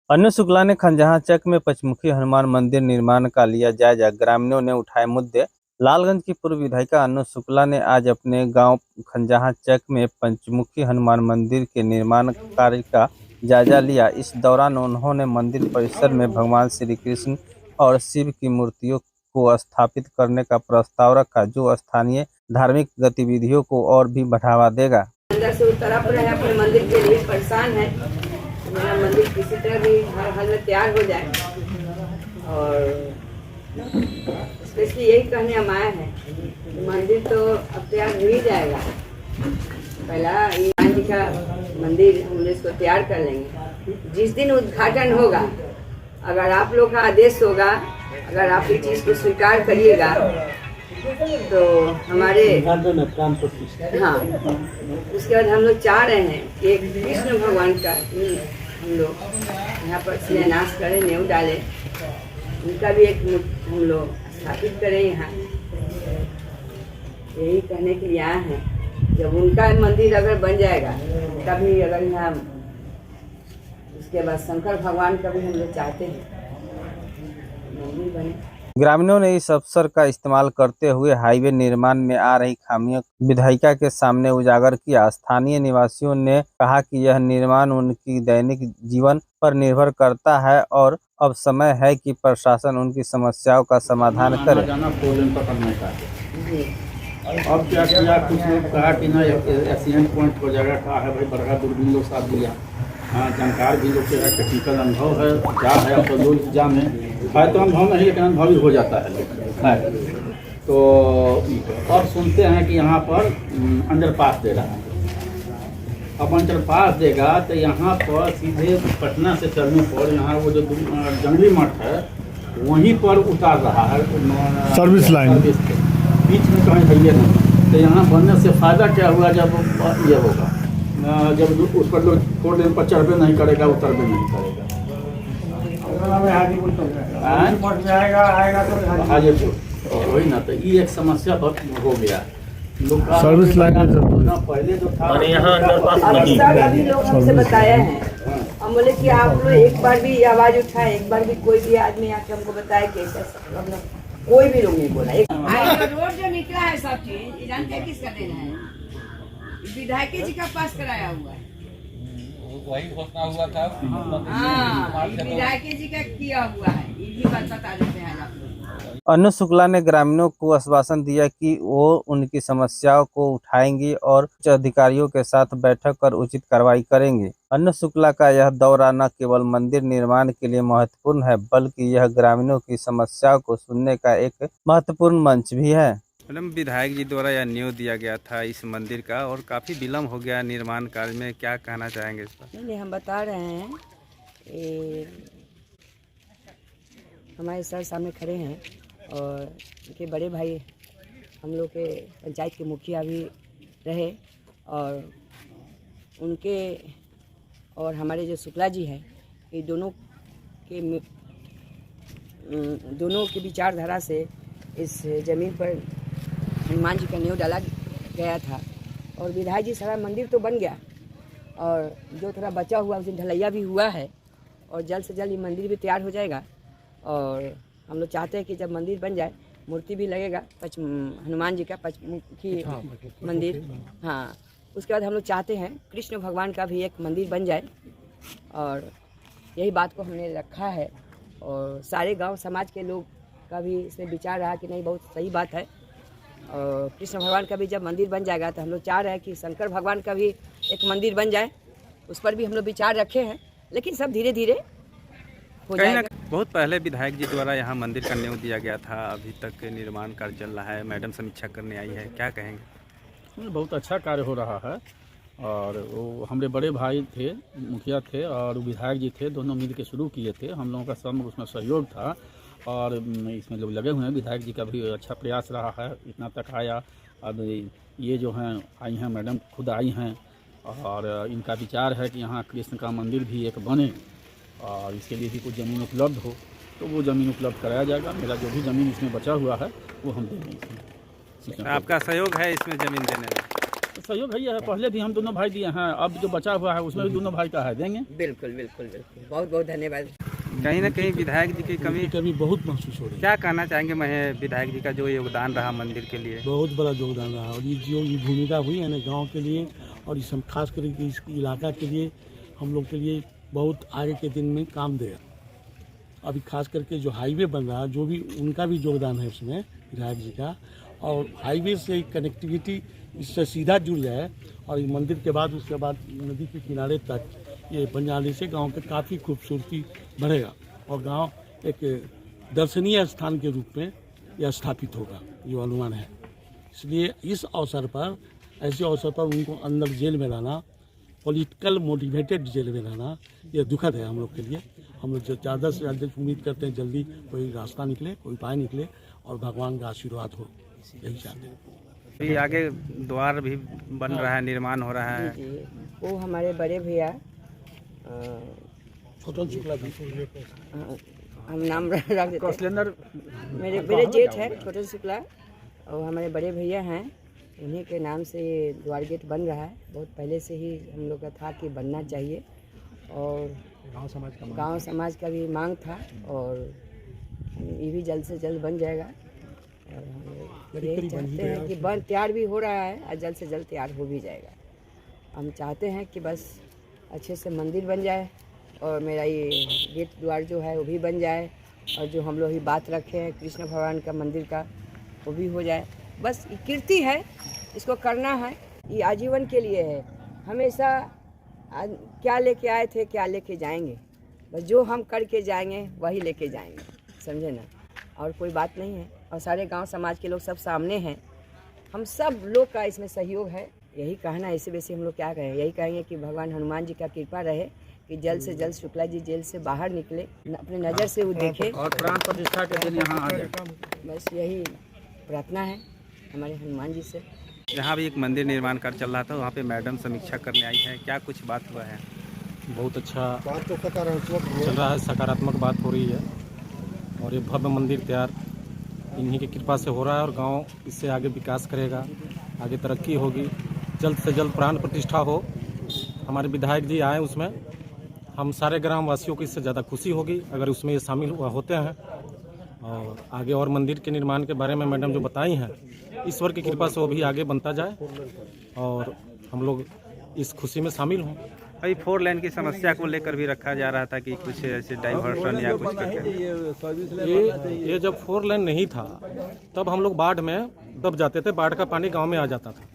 अनु शुक्ला ने खंजहा चक में पंचमुखी हनुमान मंदिर निर्माण का लिया जायजा। ग्रामीणों ने उठाए मुद्दे। लालगंज की पूर्व विधायिका अनु शुक्ला ने आज अपने गांव खंजहा चक में पंचमुखी हनुमान मंदिर के निर्माण कार्य का जायजा लिया। इस दौरान उन्होंने मंदिर परिसर में भगवान श्री कृष्ण और शिव की मूर्तियों को स्थापित करने का प्रस्ताव रखा, जो स्थानीय धार्मिक गतिविधियों को और भी बढ़ावा देगा। अंदर से उस तरफ रहे अपने मंदिर के लिए परेशान है। मेरा मंदिर किसी तरह भी हर हाल में तैयार हो जाए, और स्पेशली यही कहने हम आए हैं कि मंदिर तो अब तैयार हो ही जाएगा। पहला हनुमान जी का मंदिर हम इसको तैयार कर लेंगे। जिस दिन उद्घाटन होगा, अगर आप लोग का आदेश होगा, अगर आप इस चीज़ को स्वीकार करिएगा तो हमारे हाँ, उसके बाद हम लोग चाह रहे हैं कि एक कृष्ण भगवान का हम लोग यहाँ पर शिलान्यास करें, नींव डालें, उनका भी एक हम लोग स्थापित करें यहाँ। यही कहने के लिए आए हैं, जब उनका मंदिर अगर बन जाएगा तभी अगर यहाँ, उसके बाद शंकर भगवान का भी हम लोग चाहते हैं मंदिर बने। ग्रामीणों ने इस अवसर का इस्तेमाल करते हुए हाईवे निर्माण में आ रही खामियों विधायिका के सामने उजागर किया। स्थानीय निवासियों ने कहा कि यह निर्माण उनकी दैनिक जीवन पर निर्भर करता है और अब समय है कि प्रशासन उनकी समस्याओं का समाधान करे। अब क्या किया, कुछ लोग कहा कि ना एक्सीडेंट पॉइंट हो जाएगा, कहा है भाई बड़ा दूरबीन लोग साथ दिया। हाँ, जानकार भी लोग है, टेक्निकल अनुभव है, क्या है अब तो लोग इंतजाम है तो अनुभव नहीं, लेकिन अनुभव ही हो जाता है। तो अब सुनते हैं कि यहाँ पर अंडरपास दे रहा है। अब अंडरपास देगा तो यहाँ पर सीधे पटना से चलने पर यहाँ वो जो जंगली मठ है वहीं पर उतार रहा है सर्विस लाइन बीच में कहीं भैया नहीं। तो यहाँ बनने से फ़ायदा क्या हुआ, जब ये होगा, जब उस पर लोग 4 लेन पर चढ़बे नहीं करेगा, उतरबे नहीं करेगा। हाजीपुर वही ना, तो ये एक समस्या हो गया। सर्विस लाइन पहले जो था यहाँ अभी लोग हमसे बताया है, हम बोले कि आप लोग एक बार भी आवाज उठाए, एक बार भी कोई भी आदमी आके हमको बताए कि ऐसा, कोई भी लोग नहीं बोला। रोड जो निकला है सब चीज जानते हैं किसका देना है? विधायक जी का पास कराया हुआ है, वही घोषणा हुआ था। हाँ, विधायक जी का किया हुआ है, ये भी बात बता देते हैं आप लोग। अनु शुक्ला ने ग्रामीणों को आश्वासन दिया कि वो उनकी समस्याओं को उठाएंगी और उच्च अधिकारियों के साथ बैठक कर उचित कार्रवाई करेंगे। अनु शुक्ला का यह दौरा न केवल मंदिर निर्माण के लिए महत्वपूर्ण है, बल्कि यह ग्रामीणों की समस्याओं को सुनने का एक महत्वपूर्ण मंच भी है। मैडम, विधायक जी द्वारा यह नींव दिया गया था इस मंदिर का, और काफी विलम्ब हो गया निर्माण कार्य में, क्या कहना चाहेंगे इस पर? नहीं, हम बता रहे हैं, हमारे सर सामने खड़े हैं और उनके बड़े भाई हम लोग के पंचायत के मुखिया भी रहे, और उनके और हमारे जो शुक्ला जी हैं, ये दोनों के विचारधारा से इस ज़मीन पर हनुमान जी का नींव डाला गया था। और विधायक जी सारा मंदिर तो बन गया, और जो थोड़ा बचा हुआ उस दिन ढलैया भी हुआ है, और जल्द से जल्द ये मंदिर भी तैयार हो जाएगा। और हम लोग चाहते हैं कि जब मंदिर बन जाए, मूर्ति भी लगेगा हनुमान जी का पंचमुखी मंदिर, हाँ, उसके बाद हम लोग चाहते हैं कृष्ण भगवान का भी एक मंदिर बन जाए, और यही बात को हमने रखा है। और सारे गांव समाज के लोग का भी इसमें विचार रहा कि नहीं, बहुत सही बात है। और कृष्ण भगवान का भी जब मंदिर बन जाएगा तो हम लोग चाह रहे हैं कि शंकर भगवान का भी एक मंदिर बन जाए, उस पर भी हम लोग विचार रखे हैं, लेकिन सब धीरे धीरे हो जाएगा। बहुत पहले विधायक जी द्वारा यहाँ मंदिर का नींव दिया गया था, अभी तक निर्माण कार्य चल रहा है, मैडम समीक्षा करने आई है, क्या कहेंगे? बहुत अच्छा कार्य हो रहा है, और वो हमारे बड़े भाई थे, मुखिया थे, और विधायक जी थे, दोनों मिल के शुरू किए थे। हम लोगों का सब उसमें सहयोग था, और इसमें लोग लगे हुए हैं। विधायक जी का भी अच्छा प्रयास रहा है, इतना तक आया। अब ये जो हैं आई हैं, मैडम खुद आई हैं, और इनका विचार है कि यहाँ कृष्ण का मंदिर भी एक बने, और इसके लिए भी कुछ ज़मीन उपलब्ध हो तो वो ज़मीन उपलब्ध कराया जाएगा। मेरा जो भी ज़मीन इसमें बचा हुआ है वो हम देंगे। आपका सहयोग है इसमें ज़मीन देने में? सहयोग है, पहले भी हम दोनों भाई दिए हैं, अब जो बचा हुआ है उसमें भी दोनों भाई का है, देंगे। बिल्कुल बिल्कुल बिल्कुल, बहुत बहुत धन्यवाद। कहीं ना कहीं विधायक जी की कमी बहुत महसूस हो रही है। क्या कहना चाहेंगे विधायक जी का जो योगदान रहा मंदिर के लिए? बहुत बड़ा योगदान रहा, और ये जो ये भूमिका हुई है ना गांव के लिए, और इस खास करके इस इलाका के लिए, हम लोग के लिए बहुत आगे के दिन में काम देगा। अभी खास करके जो हाईवे बन रहा है, जो भी उनका भी योगदान है उसमें, विधायक जी का, और हाईवे से कनेक्टिविटी इससे सीधा जुड़ जाए, और इस मंदिर के बाद उसके बाद नदी के किनारे तक ये बन जाने से गांव के काफ़ी खूबसूरती बढ़ेगा, और गांव एक दर्शनीय स्थान के रूप में यह स्थापित होगा, ये अनुमान है। इसलिए इस अवसर पर, ऐसे अवसर पर उनको अंदर जेल में रहना, पॉलिटिकल मोटिवेटेड जेल में रहना, यह दुखद है हम लोग के लिए। हम लोग ज़्यादा से ज़्यादा उम्मीद करते हैं जल्दी कोई रास्ता निकले, कोई उपाय निकले, और भगवान का आशीर्वाद हो, यही चाहते हैं। अभी आगे द्वार भी बन रहा है, निर्माण हो रहा है। जी, वो हमारे बड़े भैया छोटन शुक्ला भी हम नाम रख देते, मेरे जेठ है छोटे शुक्ला, और हमारे बड़े भैया हैं, उन्हीं के नाम से ये द्वार गेट बन रहा है। बहुत पहले से ही हम लोग का था कि बनना चाहिए, और गांव समाज का भी मांग था, और ये भी जल्द से जल्द बन जाएगा। और हम लोग यही चाहते हैं कि बन तैयार भी हो रहा है, और जल्द से जल्द तैयार हो भी जाएगा। हम चाहते हैं कि बस अच्छे से मंदिर बन जाए, और मेरा ये गेट द्वार जो है वो भी बन जाए, और जो हम लोग ही बात रखे हैं कृष्ण भगवान का मंदिर का, वो भी हो जाए। बस ये कीर्ति है, इसको करना है, ये आजीवन के लिए है। हमेशा क्या लेके आए थे, क्या लेके जाएंगे, बस जो हम करके जाएंगे वही लेके जाएंगे, समझे ना, और कोई बात नहीं है। और सारे गांव समाज के लोग सब सामने हैं, हम सब लोग का इसमें सहयोग है, यही कहना है। इसी वजह से हम लोग क्या कहें, यही कहेंगे कि भगवान हनुमान जी का कृपा रहे कि जल्द से जल्द शुक्ला जी जेल से बाहर निकले, अपने नज़र से वो देखे, और प्राण प्रतिष्ठा के दिन यहाँ आ जाए। बस यही प्रार्थना है हमारे हनुमान जी से। जहाँ भी एक मंदिर निर्माण कार्य चल रहा था, वहाँ पे मैडम समीक्षा करने आई है, क्या कुछ बात हुआ है? बहुत अच्छा चल रहा है, सकारात्मक बात हो रही है, और ये भव्य मंदिर तैयार इन्हीं की कृपा से हो रहा है, और गांव इससे आगे विकास करेगा, आगे तरक्की होगी, जल्द से जल्द प्राण प्रतिष्ठा हो। हमारे विधायक जी आए उसमें, हम सारे ग्रामवासियों को इससे ज़्यादा खुशी होगी अगर उसमें ये शामिल होते हैं। और आगे और मंदिर के निर्माण के बारे में मैडम जो बताई हैं, ईश्वर की कृपा से वो भी आगे बनता जाए, और हम लोग इस खुशी में शामिल हों। भाई 4 लेन की समस्या को लेकर भी रखा जा रहा था कि कुछ ऐसे डाइवर्शन या कुछ करके। ये जब 4 लेन नहीं था तब हम लोग बाढ़ में दब जाते थे, बाढ़ का पानी गांव में आ जाता था।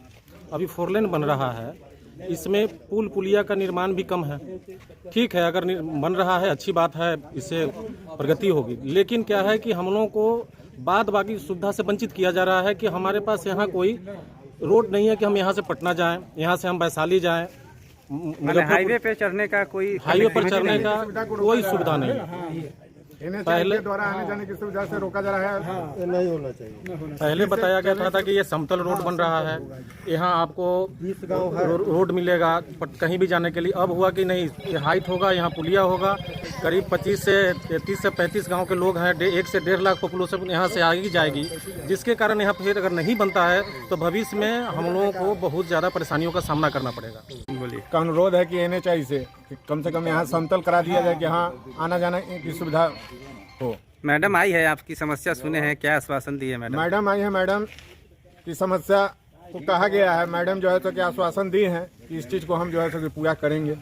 अभी 4 लेन बन रहा है, इसमें पुल पुलिया का निर्माण भी कम है। ठीक है, अगर बन रहा है अच्छी बात है, इससे प्रगति होगी, लेकिन क्या है कि हम लोगों को बाद बाकी सुविधा से वंचित किया जा रहा है कि हमारे पास यहाँ कोई रोड नहीं है कि हम यहाँ से पटना जाएं, यहाँ से हम वैशाली जाएं। हाईवे पे चढ़ने का कोई कोई सुविधा नहीं। पहले द्वारा आने जाने की सुविधा से रोका जा रहा है, नहीं होना चाहिए। पहले बताया गया था कि ये समतल रोड बन रहा है, यहाँ आपको रोड मिलेगा कहीं भी जाने के लिए। अब हुआ कि नहीं, ये हाइट होगा, यहाँ पुलिया होगा, करीब 25 से 30 से 35 गांव के लोग हैं, 1 से 1.5 लाख पॉपुलेशन यहाँ से आगे जाएगी, जिसके कारण यहाँ फिर अगर नहीं बनता है तो भविष्य में हम लोगों को बहुत ज़्यादा परेशानियों का सामना करना पड़ेगा। बोलिए। का अनुरोध है कि NHI से कम से कम यहाँ समतल करा दिया जाए कि यहाँ आना जाने की सुविधा हो। मैडम आई है, आपकी समस्या सुने हैं, क्या आश्वासन दिए मैडम? मैडम आई है, मैडम की समस्या को कहा गया है, मैडम जो है तो क्या आश्वासन दी है कि इस चीज़ को हम जो है तो पूरा करेंगे।